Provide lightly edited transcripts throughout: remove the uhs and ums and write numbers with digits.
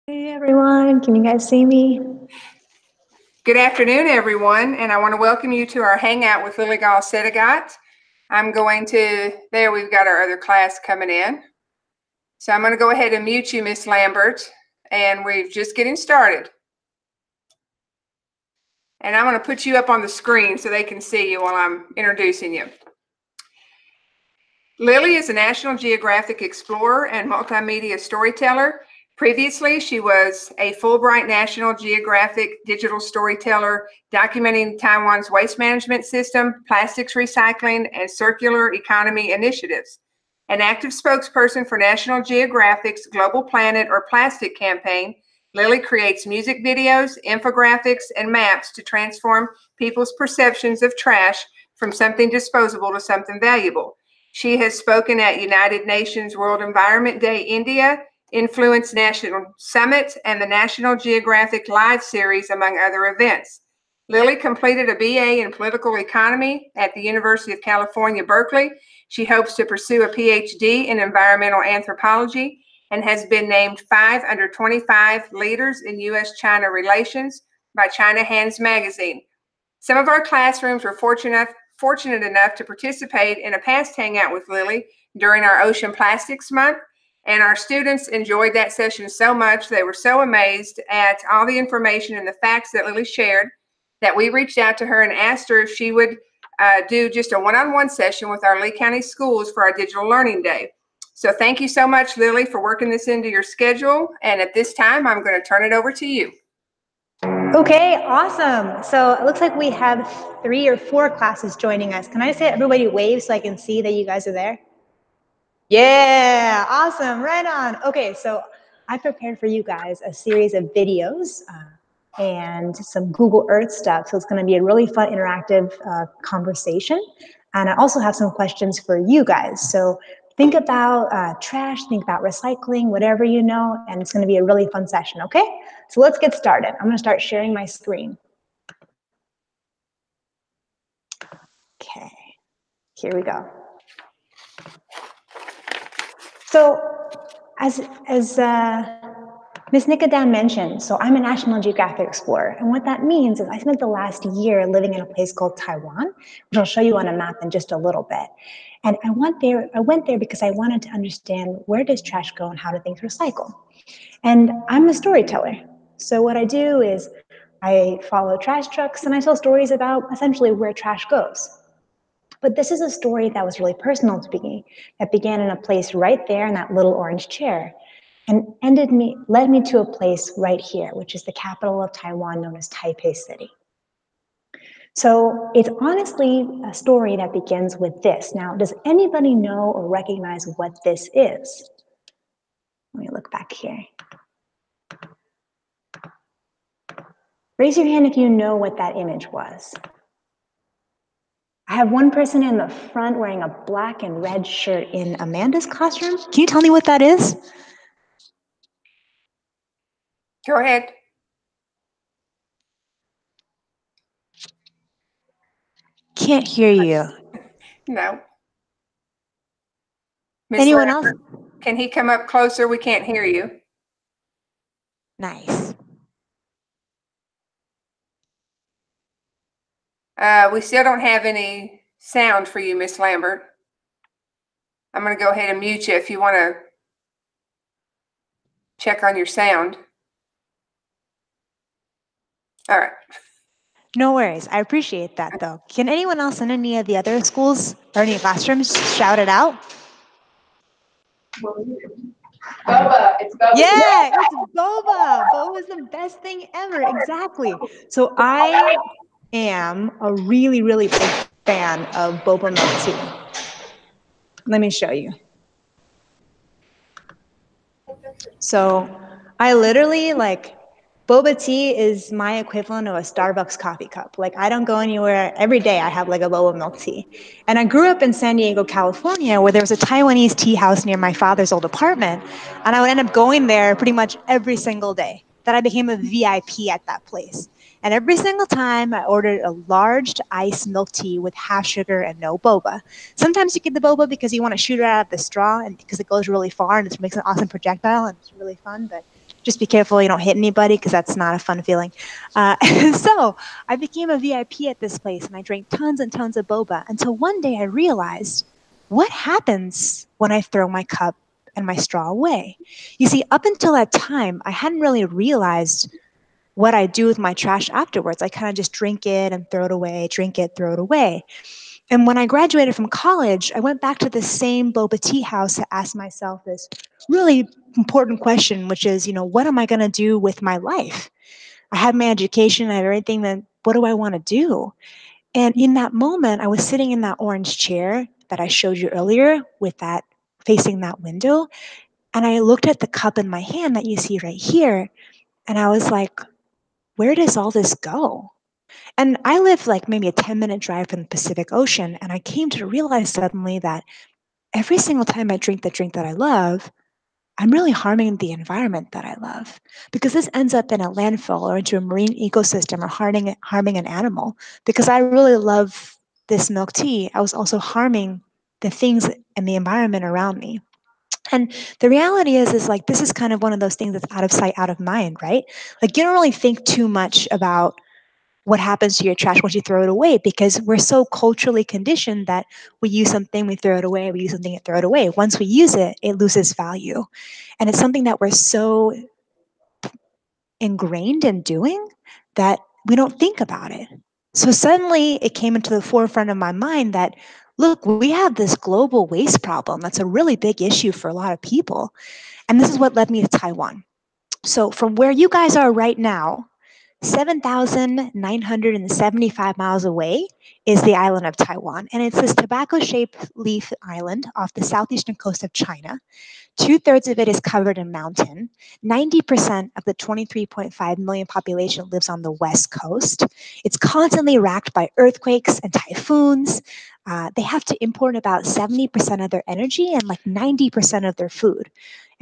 Hey everyone, can you guys see me? Good afternoon, everyone, and I want to welcome you to our hangout with Lillygol Sedaghat. There we've got our other class coming in. So I'm going to go ahead and mute you, Miss Lambert, and we're just getting started. And I'm going to put you up on the screen so they can see you while I'm introducing you. Lilly is a National Geographic Explorer and multimedia storyteller. Previously, she was a Fulbright National Geographic Digital Storyteller, documenting Taiwan's waste management system, plastics recycling, and circular economy initiatives. An active spokesperson for National Geographic's Global Planet or Plastic campaign, Lilly creates music videos, infographics, and maps to transform people's perceptions of trash from something disposable to something valuable. She has spoken at United Nations World Environment Day, India, Influence National Summit, and the National Geographic Live series, among other events. Lilly completed a BA in political economy at the University of California, Berkeley. She hopes to pursue a Ph.D. in environmental anthropology and has been named 5 under 25 leaders in U.S. China Relations by China Hands magazine. Some of our classrooms were fortunate enough to participate in a past hangout with Lilly during our Ocean Plastics Month, and our students enjoyed that session so much. They were so amazed at all the information and the facts that Lilly shared that we reached out to her and asked her if she would do just a one-on-one session with our Lee County schools for our Digital Learning Day. So thank you so much, Lilly, for working this into your schedule. And at this time, I'm going to turn it over to you. Okay, awesome. So it looks like we have 3 or 4 classes joining us. Can I say everybody wave so I can see that you guys are there? Yeah, awesome, right on. Okay, so I prepared for you guys a series of videos and some Google Earth stuff. So it's going to be a really fun, interactive conversation. And I also have some questions for you guys. So think about trash, think about recycling, whatever you know, and it's going to be a really fun session, okay? So let's get started. I'm going to start sharing my screen. Okay, here we go. So as Ms. Nicodam mentioned, so I'm a National Geographic Explorer, and what that means is I spent the last year living in a place called Taiwan, which I'll show you on a map in just a little bit. And I went there because I wanted to understand, where does trash go and how do things recycle? And I'm a storyteller. So what I do is I follow trash trucks and I tell stories about essentially where trash goes. But this is a story that was really personal to me, that began in a place right there in that little orange chair, and led me to a place right here, which is the capital of Taiwan, known as Taipei City. So it's honestly a story that begins with this. Now, does anybody know or recognize what this is? Let me look back here. Raise your hand if you know what that image was. I have one person in the front wearing a black and red shirt in Amanda's classroom. Can you tell me what that is? Go ahead. Can't hear you. No. Anyone else? Can he come up closer? We can't hear you. Nice. We still don't have any sound for you, Miss Lambert. I'm going to go ahead and mute you if you want to check on your sound. All right. No worries. I appreciate that, though. Can anyone else in any of the other schools or any classrooms shout it out? Boba. It's Boba. Yeah, it's boba. Boba is the best thing ever. Exactly. So I am a really, really big fan of boba milk tea. Let me show you. So I literally, boba tea is my equivalent of a Starbucks coffee cup. Like, I don't go anywhere. Every day I have like a boba milk tea. And I grew up in San Diego, California, where there was a Taiwanese tea house near my father's old apartment. And I would end up going there pretty much every single day. That I became a VIP at that place. And every single time I ordered a large iced milk tea with half sugar and no boba. Sometimes you get the boba because you want to shoot it out of the straw and because it goes really far and it makes an awesome projectile and it's really fun. But Just be careful you don't hit anybody, because that's not a fun feeling. So I became a VIP at this place, and I drank tons and tons of boba until one day I realized, what happens when I throw my cup and my straw away? You see, up until that time, I hadn't really realized what I do with my trash afterwards. I kind of just drink it and throw it away, drink it, throw it away. And when I graduated from college, I went back to the same boba tea house to ask myself this really important question, which is, what am I going to do with my life? I have my education, I have everything, then what do I want to do? And in that moment, I was sitting in that orange chair that I showed you earlier with that facing that window. And I looked at the cup in my hand that you see right here. And I was like, where does all this go? And I live like maybe a 10-minute drive from the Pacific Ocean. And I came to realize suddenly that every single time I drink the drink that I love, I'm really harming the environment that I love, because this ends up in a landfill or into a marine ecosystem or harming an animal. Because I really love this milk tea, I was also harming the things in the environment around me. And the reality is like, this is kind of one of those things that's out of sight, out of mind, right? Like, you don't really think too much about what happens to your trash once you throw it away, because we're so culturally conditioned that we use something, we throw it away, we use something, and throw it away. Once we use it, it loses value. And it's something that we're so ingrained in doing that we don't think about it. So suddenly it came into the forefront of my mind that, look, we have this global waste problem that's a really big issue for a lot of people. And this is what led me to Taiwan. So from where you guys are right now, 7,975 miles away is the island of Taiwan. And it's this tobacco-shaped leaf island off the southeastern coast of China. 2/3 of it is covered in mountain. 90% of the 23.5 million population lives on the west coast. It's constantly racked by earthquakes and typhoons. They have to import about 70% of their energy and like 90% of their food.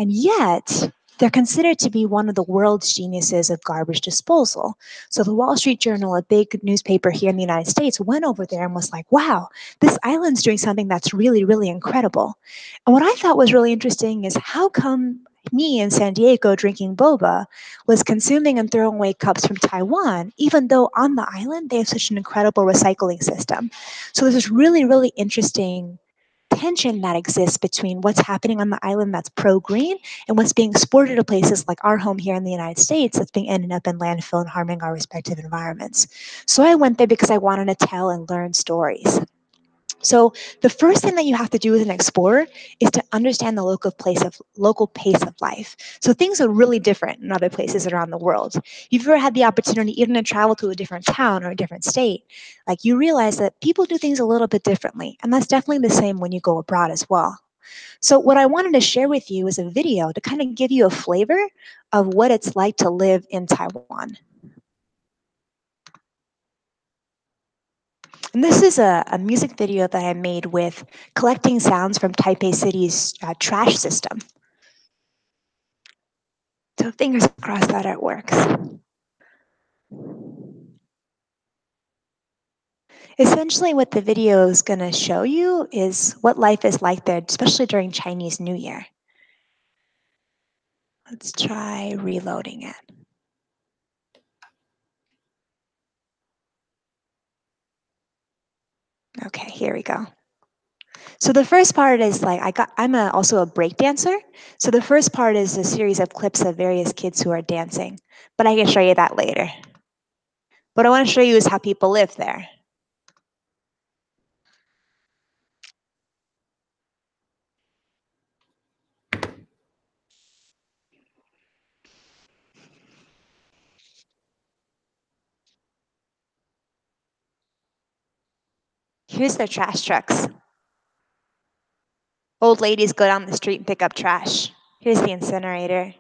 And yet, they're considered to be one of the world's geniuses of garbage disposal. So the Wall Street Journal, a big newspaper here in the United States, went over there and was like, wow, this island's doing something that's really, really incredible. And what I thought was really interesting is, how come me in San Diego drinking boba was consuming and throwing away cups from Taiwan, even though on the island they have such an incredible recycling system? So there's this really, really interesting tension that exists between what's happening on the island that's pro-green and what's being exported to places like our home here in the United States that's being ended up in landfill and harming our respective environments. So I went there because I wanted to tell and learn stories. So the first thing that you have to do as an explorer is to understand the local pace of life. So things are really different in other places around the world. If you've ever had the opportunity even to travel to a different town or a different state, like, you realize that people do things a little bit differently. And that's definitely the same when you go abroad as well. So what I wanted to share with you is a video to kind of give you a flavor of what it's like to live in Taiwan. And this is a music video that I made with collecting sounds from Taipei City's trash system. So fingers crossed that it works. Essentially, what the video is going to show you is what life is like there, especially during Chinese New Year. Let's try reloading it. Okay, here we go. So the first part is like, I'm also a break dancer. So the first part is a series of clips of various kids who are dancing, but I can show you that later. What I want to show you is how people live there. Here's their trash trucks. Old ladies go down the street and pick up trash. Here's the incinerator.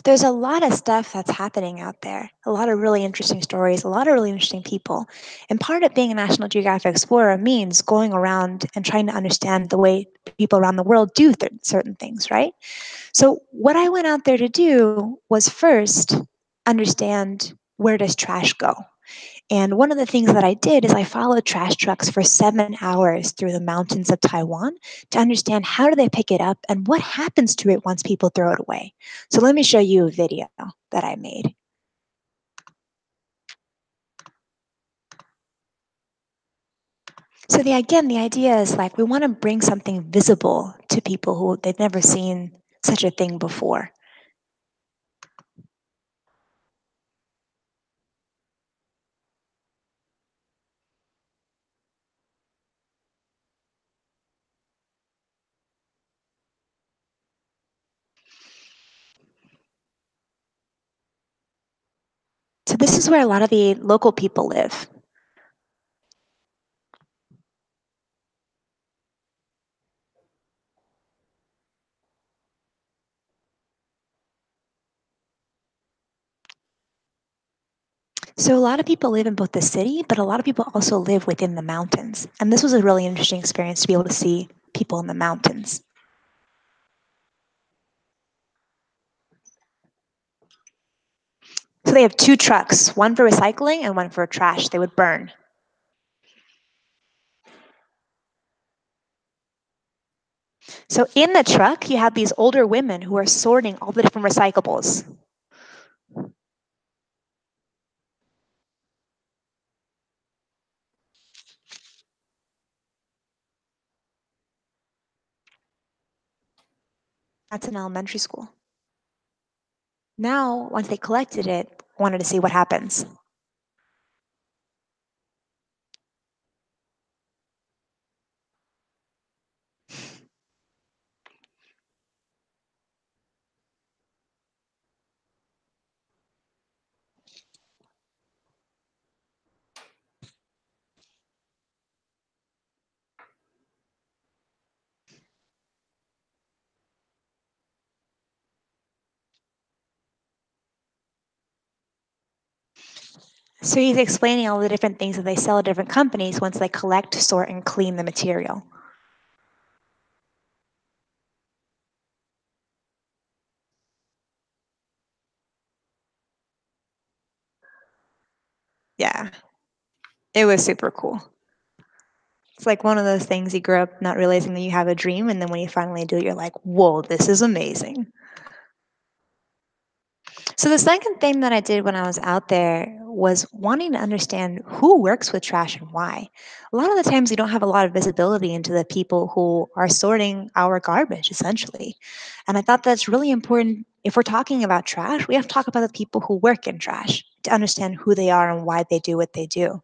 There's a lot of stuff that's happening out there, a lot of really interesting stories, a lot of really interesting people. And part of being a National Geographic Explorer means going around and trying to understand the way people around the world do certain things, right? So what I went out there to do was first understand, where does trash go? And one of the things that I did is I followed trash trucks for 7 hours through the mountains of Taiwan to understand how do they pick it up and what happens to it once people throw it away. So let me show you a video that I made. So the idea is like we want to bring something visible to people who they've never seen such a thing before. So this is where a lot of the local people live. So a lot of people live in both the city, but a lot of people also live within the mountains. And this was a really interesting experience to be able to see people in the mountains. So they have two trucks, one for recycling and one for trash they would burn. So in the truck, you have these older women who are sorting all the different recyclables. That's an elementary school. Now, once they collected it, wanted to see what happens. So he's explaining all the different things that they sell at different companies once they collect, sort, and clean the material. Yeah, it was super cool. It's like one of those things you grow up not realizing that you have a dream, and then when you finally do it, you're like, whoa, this is amazing. So the second thing that I did when I was out there was wanting to understand who works with trash and why. A lot of the times we don't have a lot of visibility into the people who are sorting our garbage, essentially. And I thought that's really important. If we're talking about trash, we have to talk about the people who work in trash to understand who they are and why they do what they do.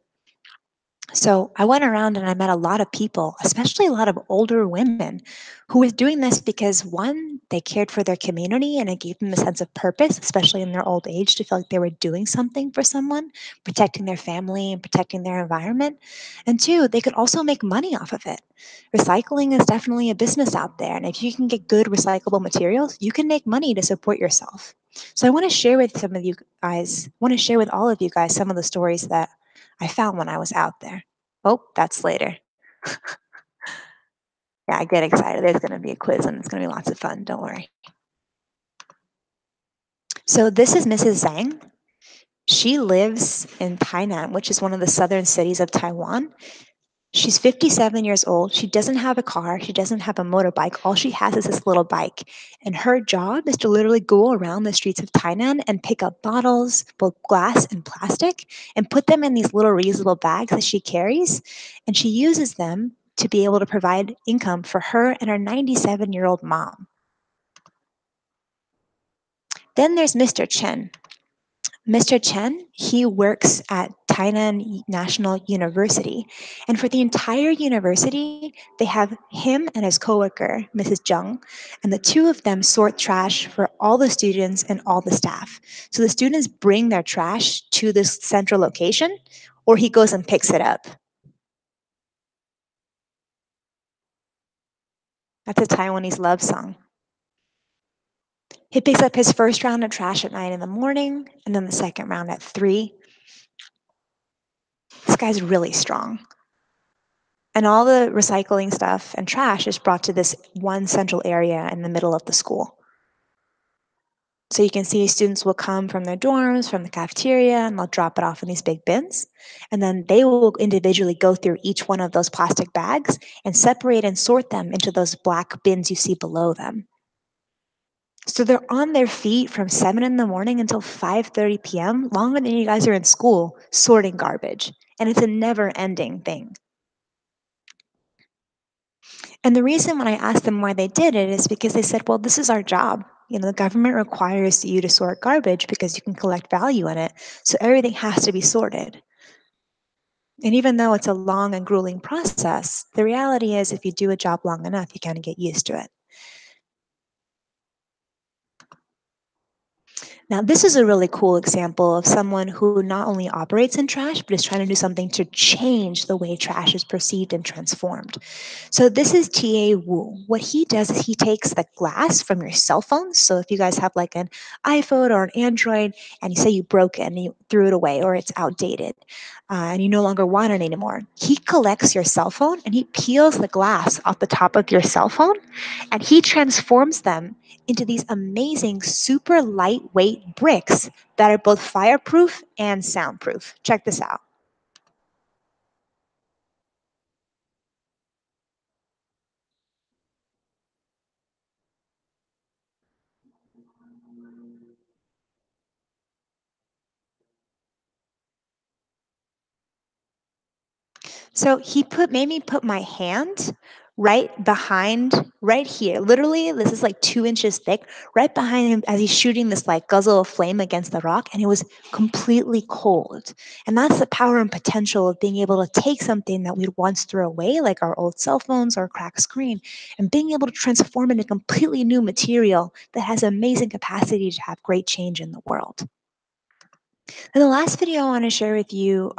So I went around and I met a lot of people, especially a lot of older women who were doing this because one, they cared for their community and it gave them a sense of purpose, especially in their old age, to feel like they were doing something for someone, protecting their family and protecting their environment. And two, they could also make money off of it. Recycling is definitely a business out there. And if you can get good recyclable materials, you can make money to support yourself. So I want to share with some of you guys, want to share with all of you guys some of the stories that I found when I was out there. Oh, that's later. Yeah, I get excited. There's going to be a quiz and it's going to be lots of fun. Don't worry. So this is Mrs. Zhang. She lives in Tainan, which is one of the southern cities of Taiwan. She's 57 years old. She doesn't have a car. She doesn't have a motorbike. All she has is this little bike. And her job is to literally go around the streets of Tainan and pick up bottles, both glass and plastic, and put them in these little reusable bags that she carries. And she uses them to be able to provide income for her and her 97-year-old mom. Then there's Mr. Chen. Mr. Chen, he works at Tainan National University. And for the entire university, they have him and his coworker, Mrs. Zheng, and the two of them sort trash for all the students and all the staff. So the students bring their trash to this central location, or he goes and picks it up. That's a Taiwanese love song. He picks up his first round of trash at 9 in the morning, and then the second round at 3. This guy's really strong. And all the recycling stuff and trash is brought to this one central area in the middle of the school. So you can see students will come from their dorms, from the cafeteria, and they'll drop it off in these big bins. And then they will individually go through each one of those plastic bags and separate and sort them into those black bins you see below them. So they're on their feet from 7 in the morning until 5:30 p.m., longer than you guys are in school, sorting garbage. And it's a never-ending thing. And the reason when I asked them why they did it is because they said, well, this is our job. You know, the government requires you to sort garbage because you can collect value in it. So everything has to be sorted. And even though it's a long and grueling process, the reality is if you do a job long enough, you kind of get used to it. Now, this is a really cool example of someone who not only operates in trash, but is trying to do something to change the way trash is perceived and transformed. So this is T.A. Wu. What he does is he takes the glass from your cell phone. So if you guys have like an iPhone or an Android and you say you broke it and you threw it away or it's outdated and you no longer want it anymore, he collects your cell phone and he peels the glass off the top of your cell phone and he transforms them into these amazing, super lightweight bricks that are both fireproof and soundproof. Check this out. So he made me put my hand right here. Literally, this is like 2 inches thick, right behind him as he's shooting this like guzzle of flame against the rock, and it was completely cold. And that's the power and potential of being able to take something that we'd once throw away, like our old cell phones or a cracked screen, and being able to transform it into completely new material that has amazing capacity to have great change in the world. And the last video I want to share with you,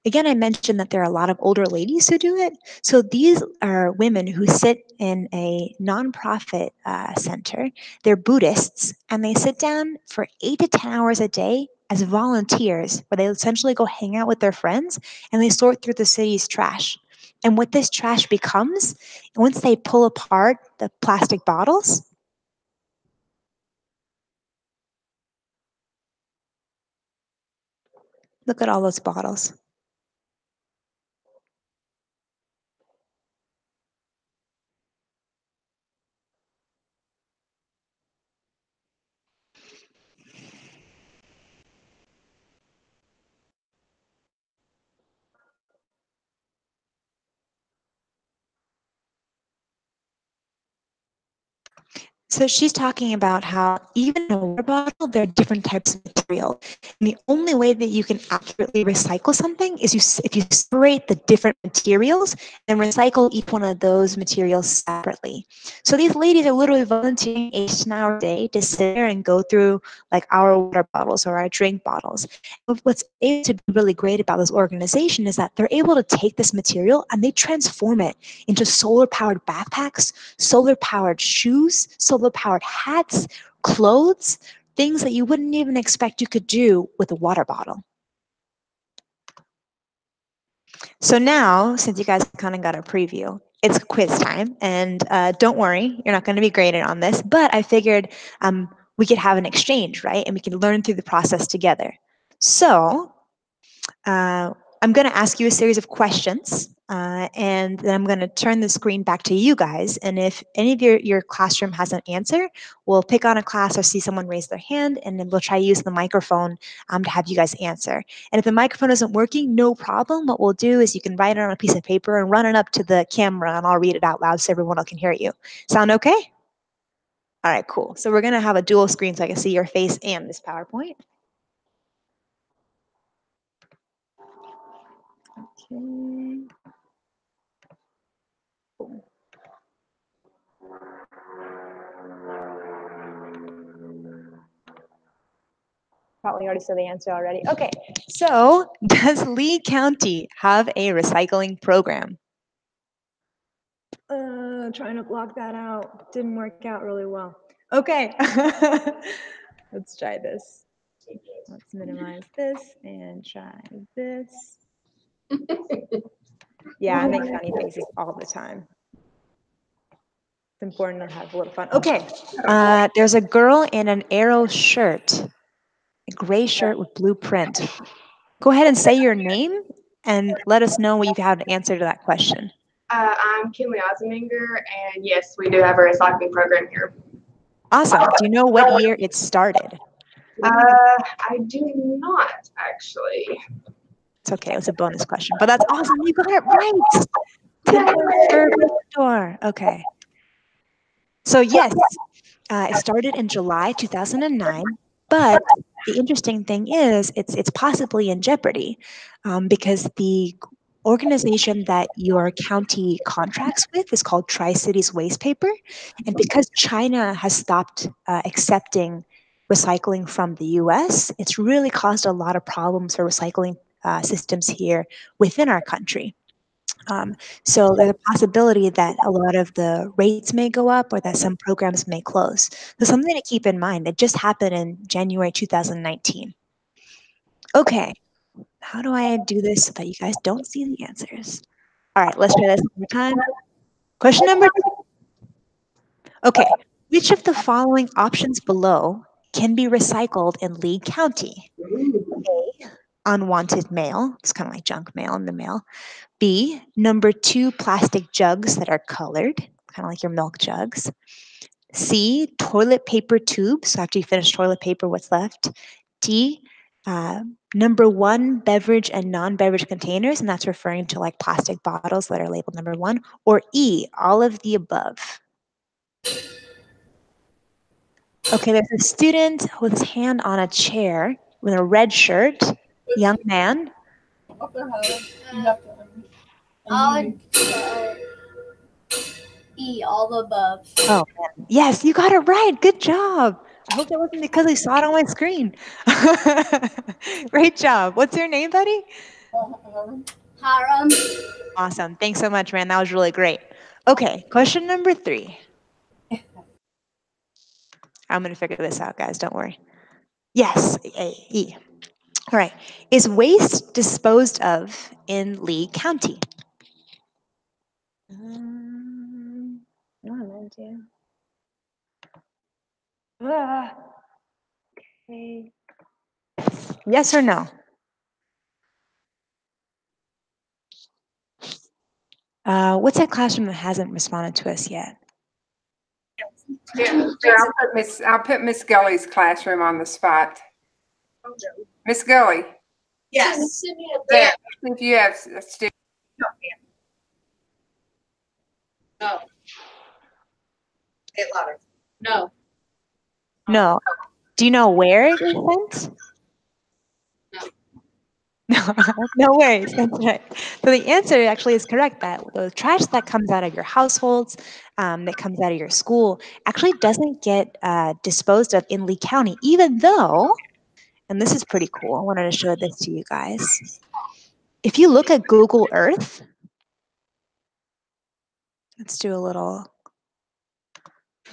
again, I mentioned that there are a lot of older ladies who do it. So these are women who sit in a nonprofit center. They're Buddhists, and they sit down for 8 to 10 hours a day as volunteers, where they essentially go hang out with their friends and they sort through the city's trash. And what this trash becomes, once they pull apart the plastic bottles, look at all those bottles. So she's talking about how even in a water bottle, there are different types of material. And the only way that you can accurately recycle something is if you separate the different materials and recycle each one of those materials separately. So these ladies are literally volunteering 8 to 10 hours a day to sit there and go through like our water bottles or our drink bottles. What's able to be really great about this organization is that they're able to take this material and they transform it into solar-powered backpacks, solar-powered shoes, solar-powered hats, clothes, things that you wouldn't even expect you could do with a water bottle. So now, since you guys kind of got a preview, it's quiz time, and don't worry, you're not going to be graded on this, but I figured we could have an exchange, right? And we can learn through the process together. So I'm going to ask you a series of questions, and then I'm going to turn the screen back to you guys. And if any of your classroom has an answer, we'll pick on a class or see someone raise their hand, and then we'll try to use the microphone to have you guys answer. And if the microphone isn't working, no problem. What we'll do is you can write it on a piece of paper and run it up to the camera, and I'll read it out loud so everyone else can hear you. Sound okay? All right, cool. So we're going to have a dual screen so I can see your face and this PowerPoint. Okay. Cool. Probably already said the answer already. Okay, so does Lee County have a recycling program? Trying to block that out. Didn't work out really well. Okay, let's try this. Let's minimize this and try this. Yeah, I make funny faces all the time. important to have a little fun. Okay, there's a girl in an arrow shirt, a gray shirt with blue print. Go ahead and say your name and let us know what you have to answer to that question. I'm Kinley Osminger, and yes, we do have a recycling program here. Awesome. Do you know what year it started? I do not, actually. It's okay. It was a bonus question, but that's awesome. You got it right. 10 points for Gryffindor. Okay. So yes, it started in July 2009, but the interesting thing is it's possibly in jeopardy because the organization that your county contracts with is called Tri-Cities Waste Paper, and because China has stopped accepting recycling from the U.S., it's really caused a lot of problems for recycling systems here within our country. So there's a possibility that a lot of the rates may go up or that some programs may close. So something to keep in mind. It just happened in January 2019. Okay, how do I do this so that you guys don't see the answers? All right, let's try this one more time. Question number 2. Okay, which of the following options below can be recycled in Lee County? A, unwanted mail. It's kind of like junk mail in the mail. B, number 2, plastic jugs that are colored, kind of like your milk jugs. C, toilet paper tubes. So after you finish toilet paper, what's left? D, number 1, beverage and non-beverage containers, and that's referring to like plastic bottles that are labeled number 1. Or E, all of the above. Okay, there's a student with his hand on a chair with a red shirt, young man. E, all the above. Oh, man. Yes, you got it right. Good job. I hope that wasn't because I saw it on my screen. Great job. What's your name, buddy? Haram. Awesome. Thanks so much, man. That was really great. Okay, question number 3. I'm going to figure this out, guys. Don't worry. Yes, E. All right. Is waste disposed of in Lee County? No, I meant to. Okay. Yes or no? What's that classroom that hasn't responded to us yet? Yeah, I'll put Miss Gully's classroom on the spot. Miss Gully. Yes. There. If you have a student. No. Say it louder. No. No. Do you know where it is sent? No. No worries. That's right. So the answer actually is correct, that the trash that comes out of your households, that comes out of your school, actually doesn't get disposed of in Lee County, even though, and this is pretty cool, I wanted to show this to you guys. If you look at Google Earth, let's do a little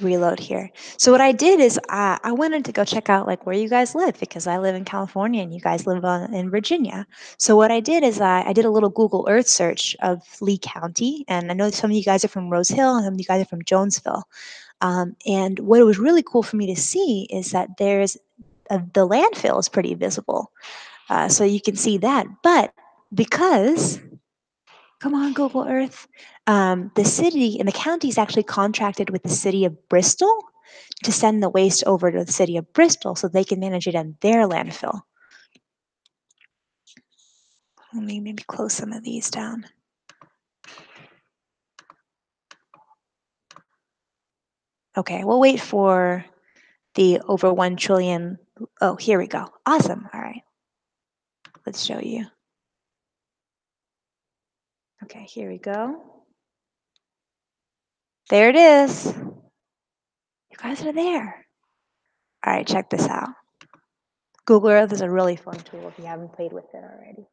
reload here. So what I did is I wanted to go check out like where you guys live, because I live in California and you guys live in Virginia. So what I did is I did a little Google Earth search of Lee County, and I know some of you guys are from Rose Hill and some of you guys are from Jonesville. And what was really cool for me to see is that there's the landfill is pretty visible. So you can see that, but because, come on, Google Earth. The city and the county is actually contracted with the city of Bristol to send the waste over to the city of Bristol so they can manage it at their landfill. Let me maybe close some of these down. Okay, we'll wait for the over 1 trillion. Oh, here we go. Awesome. All right. Let's show you. Okay, here we go. There it is. You guys are there. All right, check this out. Google Earth is a really fun tool if you haven't played with it already.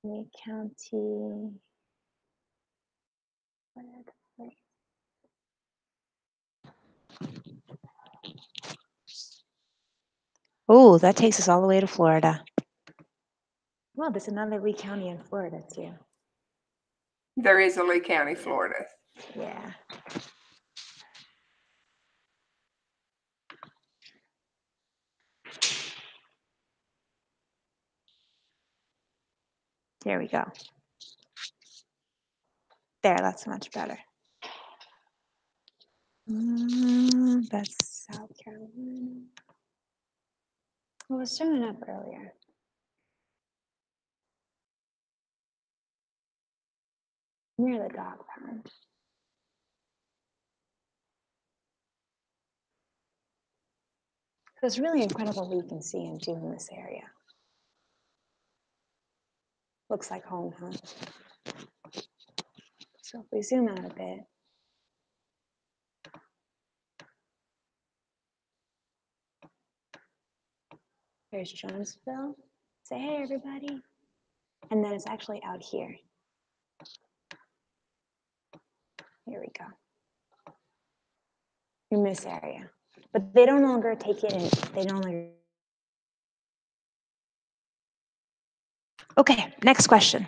Lee County. Oh, that takes us all the way to Florida. Well, there's another Lee County in Florida too. There is a Lee County, Florida. Yeah. There we go. There, that's much better. That's South Carolina. I was showing up earlier. Near the dog pound. So it's really incredible what you can see and do in this area. Looks like home, huh? So if we zoom out a bit. There's Jonesville. Say hey, everybody. And then it's actually out here. Here we go. In this area. But they no longer take it in. They no longer. Okay, next question.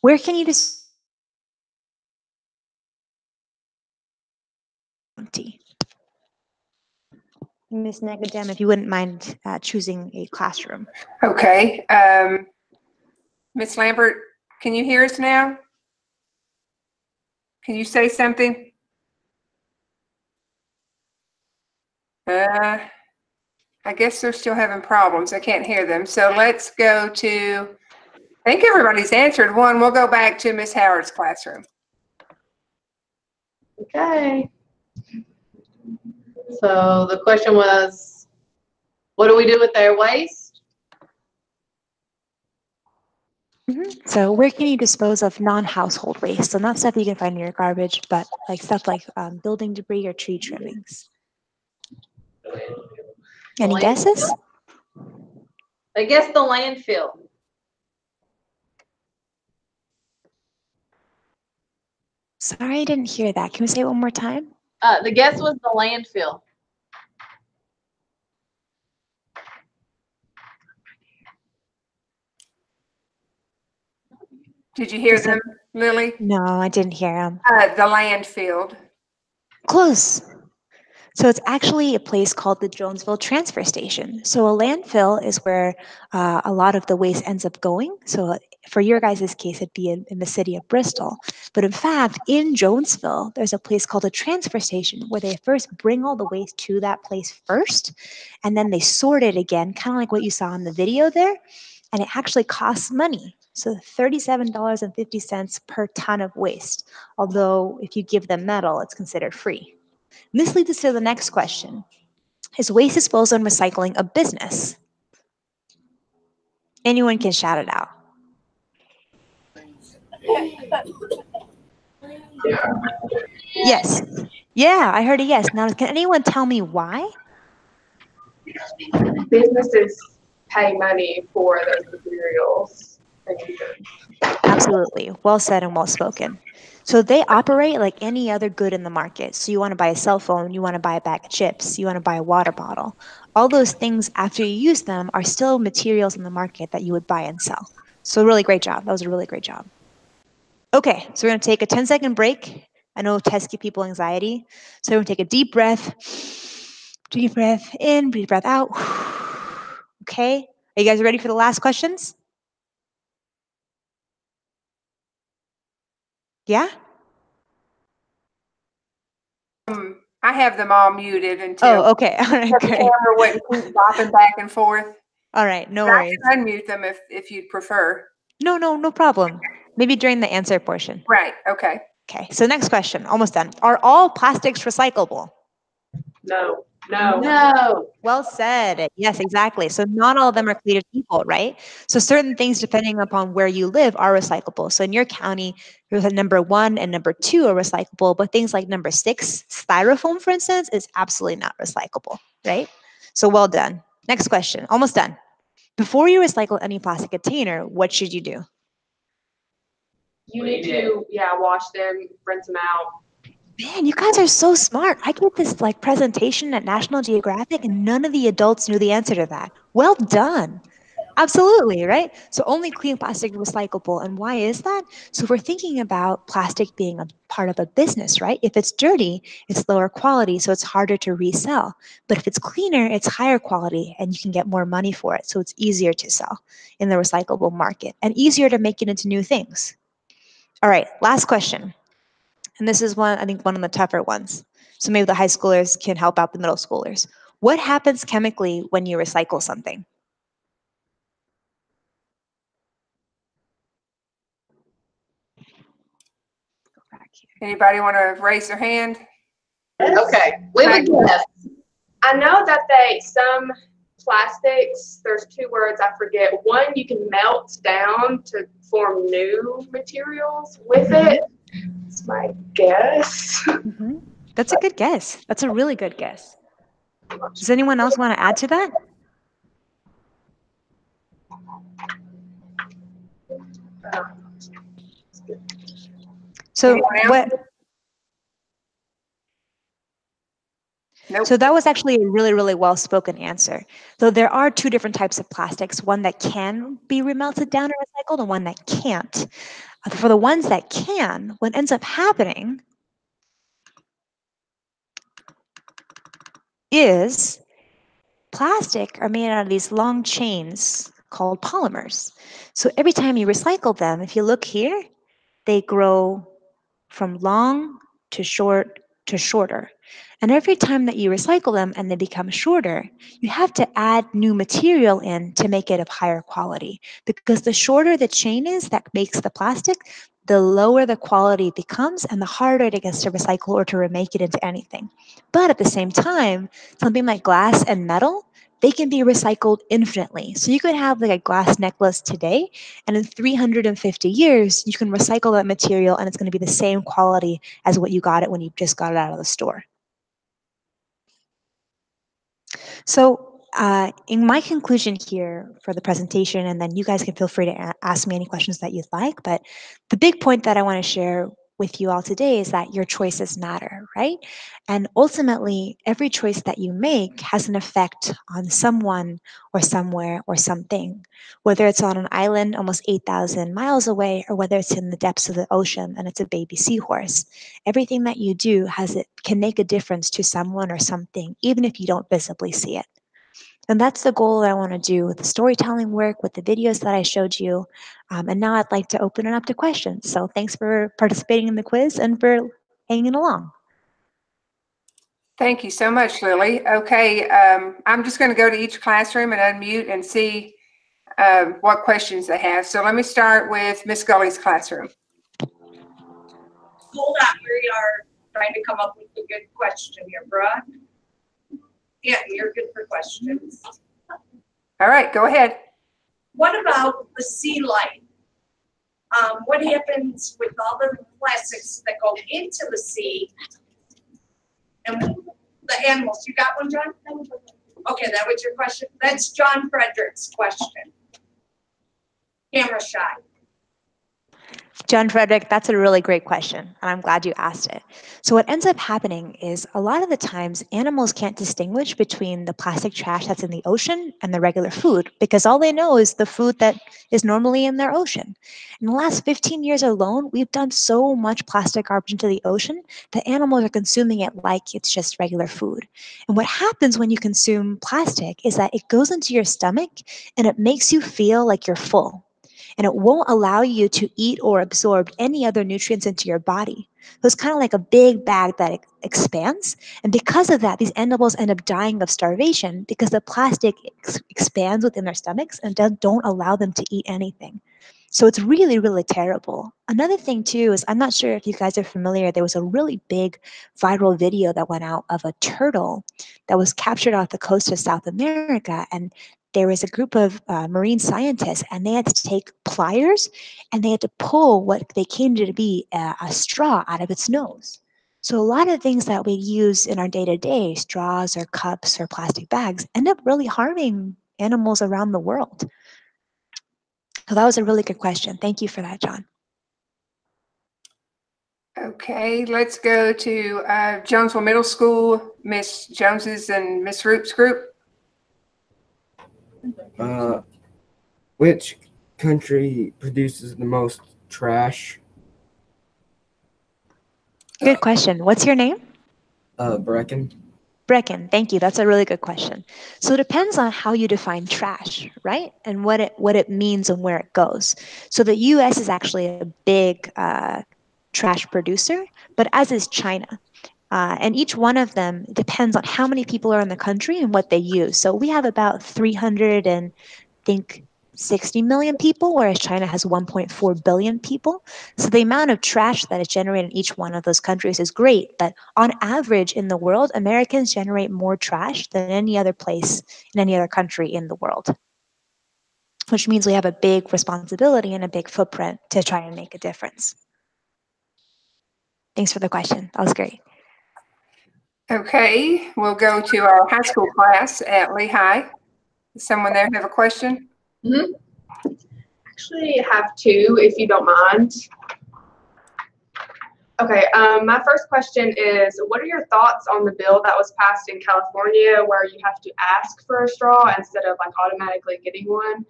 Where can you just Miss Negadem, if you wouldn't mind choosing a classroom. Okay. Miss Lambert, can you hear us now? Can you say something? I guess they're still having problems. I can't hear them. So let's go to, I think everybody's answered one. We'll go back to Miss Howard's classroom. Okay. So the question was, what do we do with their waste? So where can you dispose of non-household waste? So not stuff you can find in your garbage, but like stuff like building debris or tree trimmings. Any guesses? I guess the landfill. Sorry, I didn't hear that. Can we say it one more time? The guess was the landfill. Did you hear them, Lily? No, I didn't hear them. The landfill. Close. So it's actually a place called the Jonesville Transfer Station. So a landfill is where a lot of the waste ends up going. So for your guys' case, it'd be in the city of Bristol. But in fact, in Jonesville, there's a place called a transfer station where they first bring all the waste to that place first, and then they sort it again, kind of like what you saw in the video there. And it actually costs money. So $37.50 per ton of waste. Although if you give them metal, it's considered free. And this leads us to the next question. Is waste disposal and recycling a business? Anyone can shout it out. Yes. Yeah, I heard a yes. Now, can anyone tell me why? Businesses pay money for those materials. Absolutely. Well said and well spoken. So they operate like any other good in the market. So you want to buy a cell phone, you want to buy a bag of chips, you want to buy a water bottle. All those things after you use them are still materials in the market that you would buy and sell. So really great job. That was a really great job. Okay, so we're going to take a 10-second break. I know tests give people anxiety. So we're going to take a deep breath. Deep breath in, deep breath out. Okay, are you guys ready for the last questions? Yeah? I have them all muted until okay. All right, the great. camera wouldn't keep bopping back and forth. All right, no I worries. can unmute them if you'd prefer. No problem. Maybe during the answer portion. Right, okay. Okay, so next question, almost done. Are all plastics recyclable? No. Well said. Yes, exactly. So not all of them are created equal, right? So certain things, depending upon where you live, are recyclable. So in your county, there's a number 1 and number 2 are recyclable, but things like number 6, styrofoam, for instance, is absolutely not recyclable, right? So well done. Next question, almost done. Before you recycle any plastic container, what should you do? You need to, wash them, rinse them out. Man, you guys are so smart. I gave this presentation at National Geographic and none of the adults knew the answer to that. Well done. Absolutely, right? So only clean plastic is recyclable. And why is that? So if we're thinking about plastic being a part of a business, right? If it's dirty, it's lower quality, so it's harder to resell. But if it's cleaner, it's higher quality and you can get more money for it. So it's easier to sell in the recyclable market and easier to make it into new things. All right, last question. And this is one, I think, one of the tougher ones. So maybe the high schoolers can help out the middle schoolers. What happens chemically when you recycle something? Anybody want to raise their hand? Okay. We would guess. I know that some plastics, there's two words I forget. One, you can melt down to form new materials with it. That's my guess. Mm-hmm. That's a good guess. That's a really good guess. Does anyone else want to add to that? So what? Nope. So that was actually a really, really well-spoken answer. So there are two different types of plastics, one that can be remelted down or recycled and one that can't. For the ones that can, what ends up happening is plastic are made out of these long chains called polymers. So every time you recycle them, if you look here, they grow from long to short to shorter. And every time that you recycle them and they become shorter, you have to add new material in to make it of higher quality. Because the shorter the chain is that makes the plastic, the lower the quality it becomes and the harder it gets to recycle or to remake it into anything. But at the same time, something like glass and metal, they can be recycled infinitely. So you could have like a glass necklace today, and in 350 years, you can recycle that material and it's going to be the same quality as what you got it when you just got it out of the store. So in my conclusion here for the presentation, and then you guys can feel free to ask me any questions that you'd like, but the big point that I want to share with you all today is that your choices matter, right? And ultimately, every choice that you make has an effect on someone or somewhere or something, whether it's on an island almost 8,000 miles away or whether it's in the depths of the ocean and it's a baby seahorse. Everything that you do can make a difference to someone or something, even if you don't visibly see it. And that's the goal that I want to do with the storytelling work, with the videos that I showed you. And now I'd like to open it up to questions. So thanks for participating in the quiz and for hanging along. Thank you so much, Lily. Okay, I'm just going to go to each classroom and unmute and see what questions they have. So let me start with Miss Gully's classroom. Hold on, we are trying to come up with a good question here, Brooke. Yeah, you're good for questions. All right, go ahead. What about the sea life? What happens with all the plastics that go into the sea and the animals? You got one, John? Okay, that was your question. That's John Frederick's question. Camera shy. John Frederick, that's a really great question, and I'm glad you asked it. So what ends up happening is a lot of the times animals can't distinguish between the plastic trash that's in the ocean and the regular food because all they know is the food that is normally in their ocean. In the last 15 years alone, we've done so much plastic garbage into the ocean that animals are consuming it like it's just regular food. And what happens when you consume plastic is that it goes into your stomach and it makes you feel like you're full. And it won't allow you to eat or absorb any other nutrients into your body. So it's kind of like a big bag that expands. And because of that, these animals end up dying of starvation because the plastic expands within their stomachs and don't allow them to eat anything. So it's really, really terrible. Another thing too is I'm not sure if you guys are familiar, there was a really big viral video that went out of a turtle that was captured off the coast of South America. And there was a group of marine scientists and they had to take pliers and they had to pull what they came to be a straw out of its nose. So a lot of things that we use in our day-to-day, straws or cups or plastic bags, end up really harming animals around the world. So that was a really good question. Thank you for that, John. Okay, let's go to Jonesville Middle School, Miss Jones's and Miss Roop's group. Which country produces the most trash? Good question. What's your name? Brecken. Brecken, thank you. That's a really good question. So it depends on how you define trash, right? And what it means and where it goes. So the U.S. is actually a big trash producer, but as is China. And each one of them depends on how many people are in the country and what they use. So we have about 300 and think 60 million people, whereas China has 1.4 billion people. So the amount of trash that is generated in each one of those countries is great. But on average in the world, Americans generate more trash than any other place in any other country in the world, which means we have a big responsibility and a big footprint to try and make a difference. Thanks for the question. That was great. Okay, we'll go to our high school class at Lehigh. Does someone there have a question? Mm-hmm. Actually, have two, if you don't mind. Okay, my first question is, what are your thoughts on the bill that was passed in California where you have to ask for a straw instead of like automatically getting one?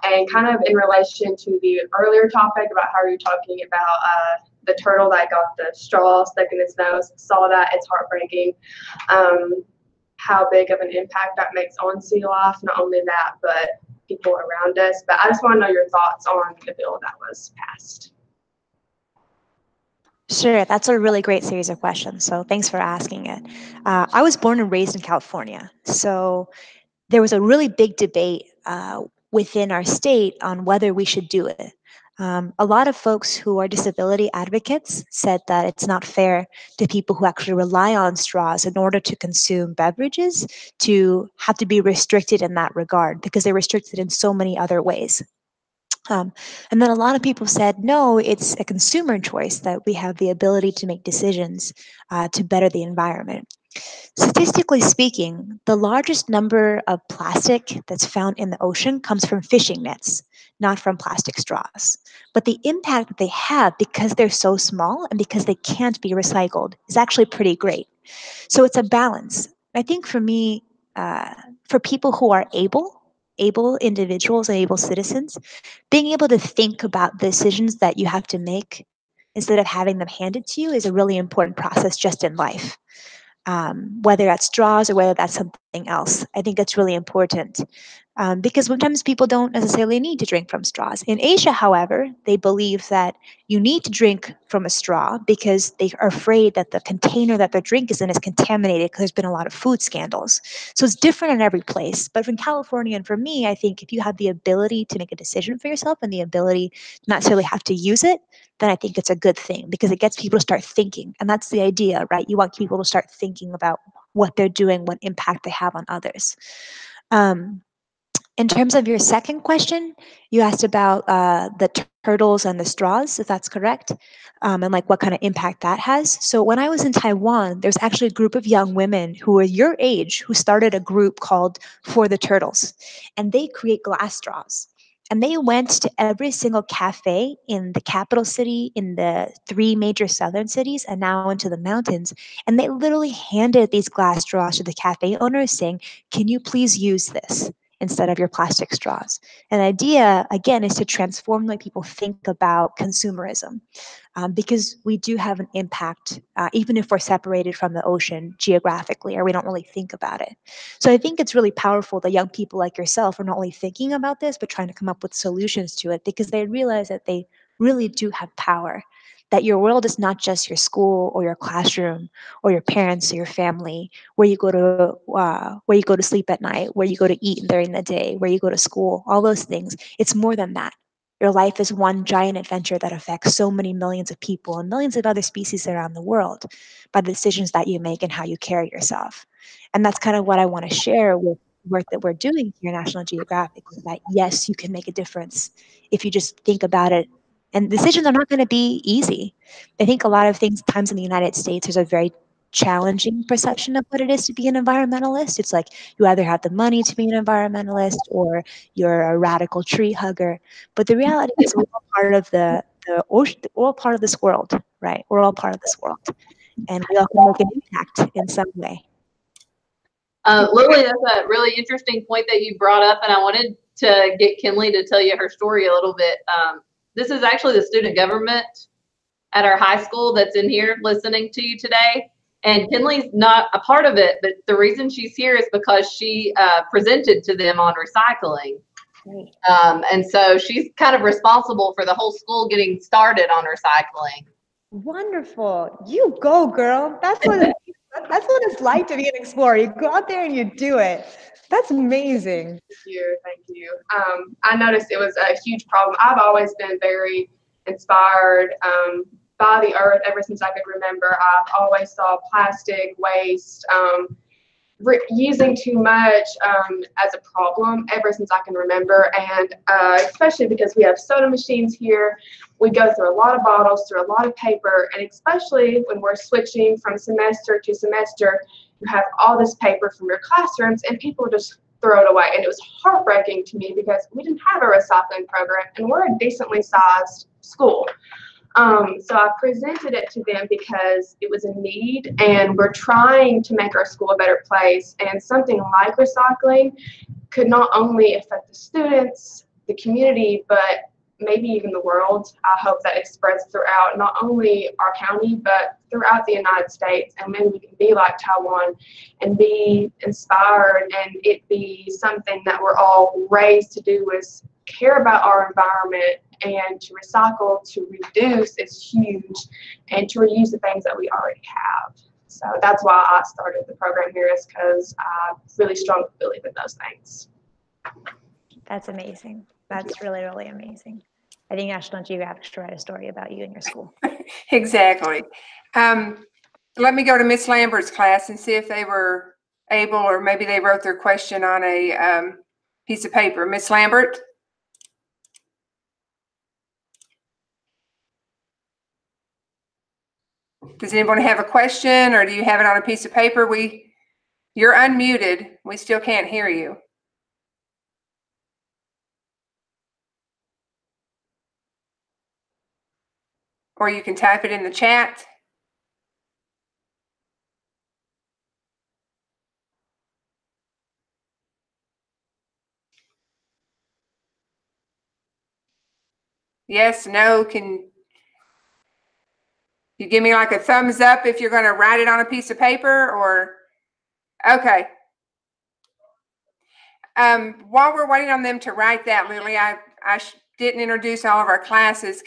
And kind of in relation to the earlier topic about how you're talking about the turtle that got the straw stuck in its nose, saw that, it's heartbreaking. How big of an impact that makes on sea life, not only that, but people around us. But I just want to know your thoughts on the bill that was passed. Sure, that's a really great series of questions. So thanks for asking it. I was born and raised in California. So there was a really big debate within our state on whether we should do it. A lot of folks who are disability advocates said that it's not fair to people who actually rely on straws in order to consume beverages to have to be restricted in that regard because they're restricted in so many other ways. And then a lot of people said, no, it's a consumer choice that we have the ability to make decisions to better the environment. Statistically speaking, the largest number of plastic that's found in the ocean comes from fishing nets, not from plastic straws. But the impact that they have because they're so small and because they can't be recycled is actually pretty great. So it's a balance. I think for me, for people who are able individuals and able citizens, being able to think about the decisions that you have to make instead of having them handed to you is a really important process just in life. Whether that's straws or whether that's something else, I think that's really important. Because sometimes people don't necessarily need to drink from straws. In Asia, however, they believe that you need to drink from a straw because they are afraid that the container that their drink is in is contaminated because there's been a lot of food scandals. So it's different in every place. But from California and for me, I think if you have the ability to make a decision for yourself and the ability to not necessarily have to use it, then I think it's a good thing because it gets people to start thinking. And that's the idea, right? You want people to start thinking about what they're doing, what impact they have on others. In terms of your second question, you asked about the turtles and the straws, if that's correct, and like what kind of impact that has. So when I was in Taiwan, there's actually a group of young women who are your age who started a group called For the Turtles, and they create glass straws. And they went to every single cafe in the capital city, in the 3 major southern cities, and now into the mountains. And they literally handed these glass straws to the cafe owners saying, can you please use this instead of your plastic straws? And the idea, again, is to transform the way people think about consumerism. Because we do have an impact, even if we're separated from the ocean geographically, or we don't really think about it. So I think it's really powerful that young people like yourself are not only thinking about this, but trying to come up with solutions to it because they realize that they really do have power, that your world is not just your school or your classroom or your parents or your family, where you go to sleep at night, where you go to eat during the day, where you go to school, all those things. It's more than that. Your life is one giant adventure that affects so many millions of people and millions of other species around the world by the decisions that you make and how you carry yourself. And that's kind of what I want to share with work that we're doing here at National Geographic, is that yes, you can make a difference if you just think about it. And decisions are not going to be easy. I think a lot of times in the United States, there's a very challenging perception of what it is to be an environmentalist. It's like you either have the money to be an environmentalist or you're a radical tree hugger. But the reality is we're all part of the ocean, we're all part of this world, right? We're all part of this world. And we all can make an impact in some way. Lily, that's a really interesting point that you brought up, and I wanted to get Kinley to tell you her story a little bit. This is actually the student government at our high school that's in here listening to you today. And Kinley's not a part of it, but the reason she's here is because she presented to them on recycling. And so she's kind of responsible for the whole school getting started on recycling. Wonderful. You go, girl. That's what it's like to be an explorer. You go out there and you do it. That's amazing. Thank you. I noticed it was a huge problem. I've always been very inspired by the earth ever since I could remember. I've always saw plastic waste, using too much as a problem ever since I can remember, and especially because we have soda machines here, we go through a lot of bottles, through a lot of paper, and especially when we're switching from semester to semester, you have all this paper from your classrooms and people just throw it away. And it was heartbreaking to me because we didn't have a recycling program and we're a decently sized school. So I presented it to them because it was a need and we're trying to make our school a better place, and something like recycling could not only affect the students, the community, but maybe even the world. I hope that it spreads throughout not only our county, but throughout the United States, and maybe we can be like Taiwan and be inspired, and it be something that we're all raised to do, is care about our environment, and to recycle, to reduce is huge, and to reuse the things that we already have. So that's why I started the program here, is because I really strongly believe in those things. That's amazing. That's really, really amazing. I think National Geographic should write a story about you and your school. Exactly. Let me go to Miss Lambert's class and see if they were able, or maybe they wrote their question on a piece of paper. Miss Lambert? Does anyone have a question, or do you have it on a piece of paper? You're unmuted. We still can't hear you. Or you can type it in the chat. Yes, no, can you give me like a thumbs up if you're going to write it on a piece of paper, or, okay. While we're waiting on them to write that, Lily, I didn't introduce all of our classes.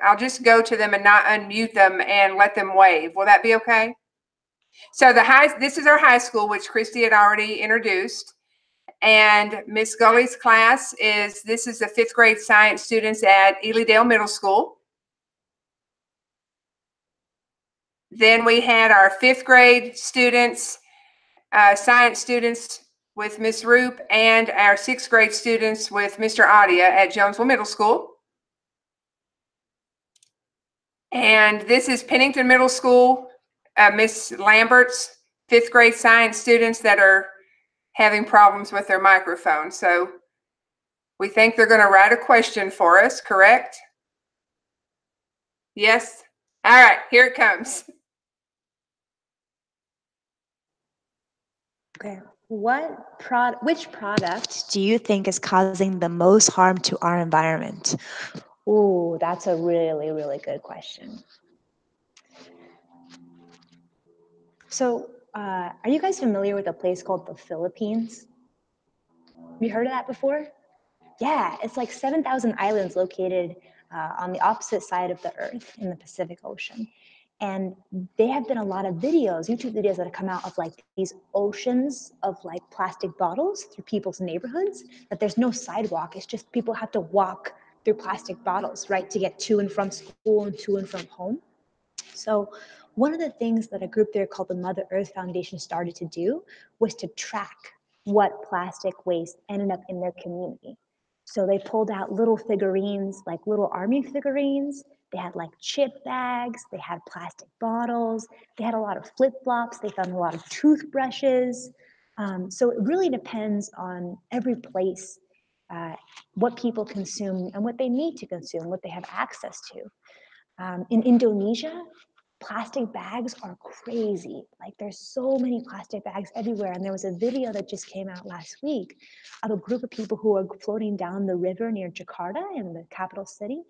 I'll just go to them and not unmute them and let them wave. Will that be okay? So this is our high school, which Christy had already introduced. And Miss Gully's class this is the 5th grade science students at Lillygol Middle School. Then we had our 5th grade students, science students with Miss Roop, and our 6th grade students with Mr. Adia at Jonesville Middle School. And this is Pennington Middle School, Miss Lambert's 5th grade science students that are having problems with their microphone. So we think they're going to write a question for us, correct? Yes? All right, here it comes. Okay. Which product do you think is causing the most harm to our environment? Ooh, that's a really, really good question. So, are you guys familiar with a place called the Philippines? Have you heard of that before? Yeah, it's like 7,000 islands located on the opposite side of the Earth in the Pacific Ocean. And there have been a lot of videos, YouTube videos that have come out of like these oceans of like plastic bottles through people's neighborhoods, but there's no sidewalk. It's just people have to walk through plastic bottles, right, to get to and from school and to and from home. So one of the things that a group there called the Mother Earth Foundation started to do was to track what plastic waste ended up in their community. So they pulled out little figurines, like little army figurines. They had like chip bags. They had plastic bottles. They had a lot of flip-flops. They found a lot of toothbrushes. So it really depends on every place, what people consume and what they need to consume, what they have access to. In Indonesia, plastic bags are crazy. Like there's so many plastic bags everywhere. And there was a video that just came out last week of a group of people who are floating down the river near Jakarta in the capital city.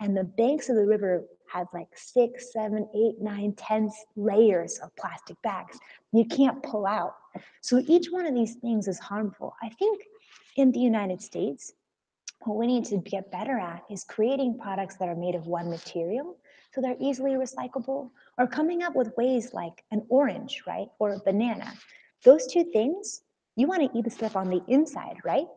And the banks of the river have like 6, 7, 8, 9, 10 layers of plastic bags you can't pull out. So each one of these things is harmful. I think in the United States, what we need to get better at is creating products that are made of one material so they're easily recyclable, or coming up with ways like an orange, right, or a banana. Those two things, you want to eat the stuff on the inside, right?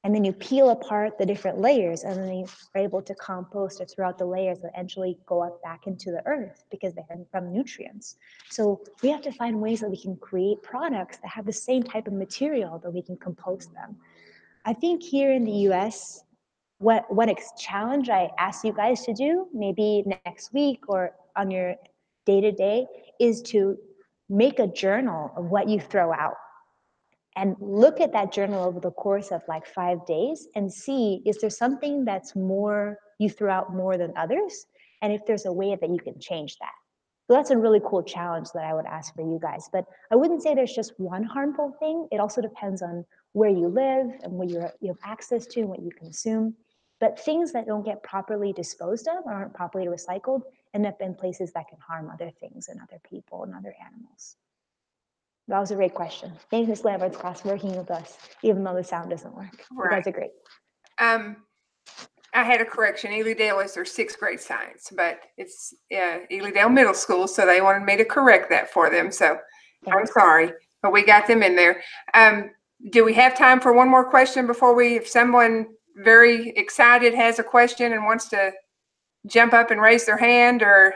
And then you peel apart the different layers, and then you're able to compost or throw out the layers that eventually go up back into the earth because they're from nutrients. So we have to find ways that we can create products that have the same type of material that we can compost them. I think here in the US, what challenge I ask you guys to do, maybe next week or on your day-to-day, is to make a journal of what you throw out. And look at that journal over the course of like 5 days and see, is there something that's more, you throw out more than others? And if there's a way that you can change that. So that's a really cool challenge that I would ask for you guys. But I wouldn't say there's just one harmful thing. It also depends on where you live and what you have access to and what you consume. But things that don't get properly disposed of or aren't properly recycled end up in places that can harm other things and other people and other animals. That was a great question. Thanks, Ms. Lambert's class, for working with us, even though the sound doesn't work. You guys are great. I had a correction. Elydale is their 6th grade science, but it's Elydale Middle School, so they wanted me to correct that for them. So I'm sorry, but we got them in there. Do we have time for one more question before if someone very excited has a question and wants to jump up and raise their hand, or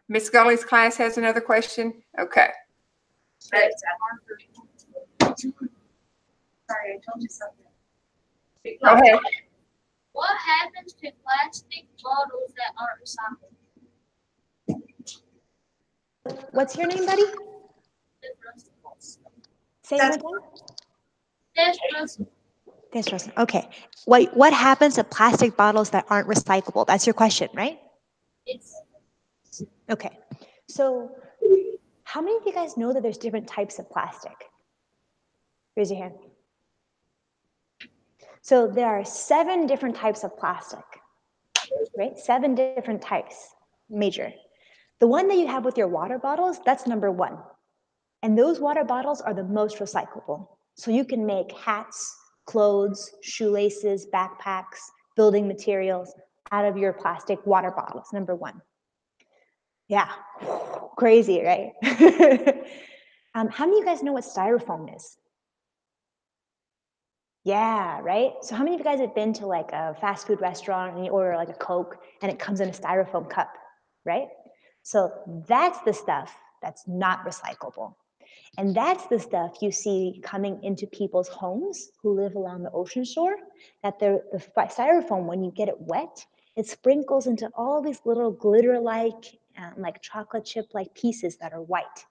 Miss Gully's class has another question? Okay. Sorry, I told you something. Go ahead. What happens to plastic bottles that aren't recycled? What's your name, buddy? Say it again. That's Russell. Okay. What happens to plastic bottles that aren't recyclable? That's your question, right? Okay. So how many of you guys know that there's different types of plastic? Raise your hand. So there are 7 different types of plastic, right? 7 different types, major. The one that you have with your water bottles, that's number 1. And those water bottles are the most recyclable. So you can make hats, clothes, shoelaces, backpacks, building materials out of your plastic water bottles, number 1. Yeah, crazy, right? How many of you guys know what styrofoam is? Yeah, right? So how many of you guys have been to like a fast food restaurant and you order like a Coke and it comes in a styrofoam cup, right? So that's the stuff that's not recyclable. And that's the stuff you see coming into people's homes who live along the ocean shore, that the styrofoam, when you get it wet, it sprinkles into all these little glitter-like, like chocolate chip-like pieces that are white.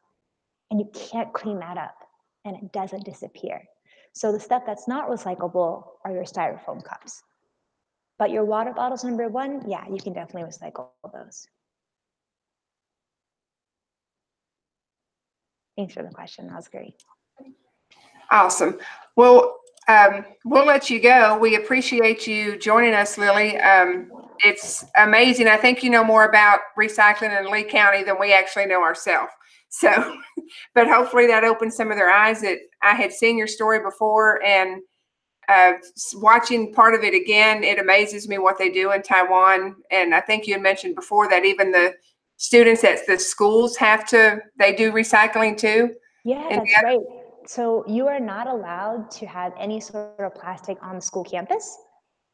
And you can't clean that up, and it doesn't disappear. So the stuff that's not recyclable are your styrofoam cups. But your water bottles, number 1, yeah, you can definitely recycle those. Thanks for the question. That was great. Awesome. Well, we'll let you go. We appreciate you joining us, Lily. It's amazing. I think you know more about recycling in Lee County than we actually know ourselves. So, but hopefully that opened some of their eyes. That I had seen your story before, and watching part of it again, it amazes me what they do in Taiwan. And I think you had mentioned before that even the students at the schools they do recycling too. Yeah, that's right. So you are not allowed to have any sort of plastic on the school campus.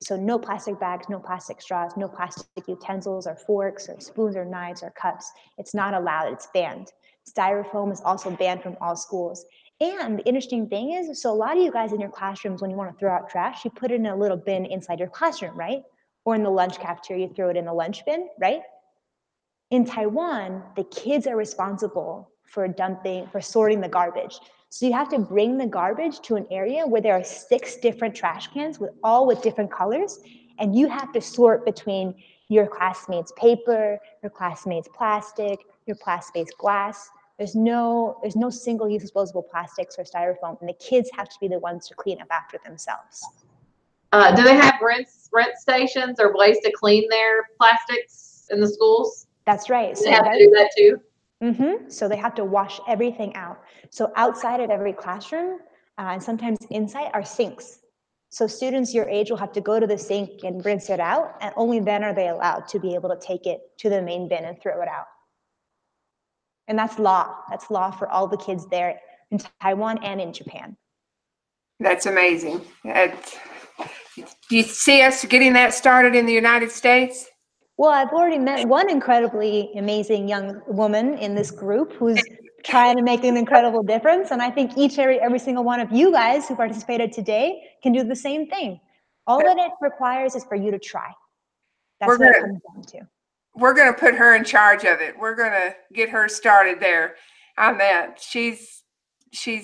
So no plastic bags, no plastic straws, no plastic utensils or forks or spoons or knives or cups. It's not allowed, it's banned. Styrofoam is also banned from all schools. And the interesting thing is, so a lot of you guys in your classrooms, when you want to throw out trash, you put it in a little bin inside your classroom, right? Or in the lunch cafeteria, you throw it in the lunch bin, right? In Taiwan, the kids are responsible for sorting the garbage. So you have to bring the garbage to an area where there are 6 different trash cans all with different colors, and you have to sort between your classmates' paper, your classmates' plastic, your classmates' glass. There's no single-use disposable plastics or styrofoam, and the kids have to be the ones to clean up after themselves. Do they have rinse stations or ways to clean their plastics in the schools? That's right. Do they have to do that too? Mm-hmm. So they have to wash everything out. So outside of every classroom, and sometimes inside, are sinks. So students your age will have to go to the sink and rinse it out, and only then are they allowed to be able to take it to the main bin and throw it out. And that's law. That's law for all the kids there in Taiwan and in Japan. That's amazing. Do you see us getting that started in the United States? Well, I've already met one incredibly amazing young woman in this group who's trying to make an incredible difference. And I think every single one of you guys who participated today can do the same thing. All that it requires is for you to try. That's what it comes down to. We're going to put her in charge of it. We're going to get her started there on that. She's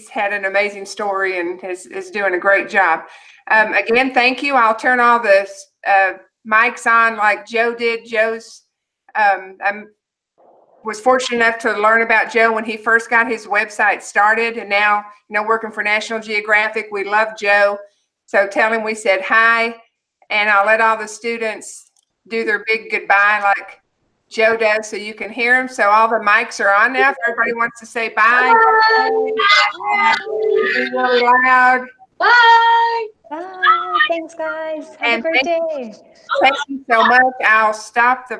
had an amazing story and is doing a great job. Again, thank you. I'll turn all the mics on like Joe did. I was fortunate enough to learn about Joe when he first got his website started, and now, working for National Geographic, we love Joe. So tell him we said hi, and I'll let all the students do their big goodbye like Joe does so you can hear him. So all the mics are on now. If everybody wants to say bye. Bye. Really loud. Bye. Bye. Thanks, guys. Have a great day. Thank you so much. I'll stop the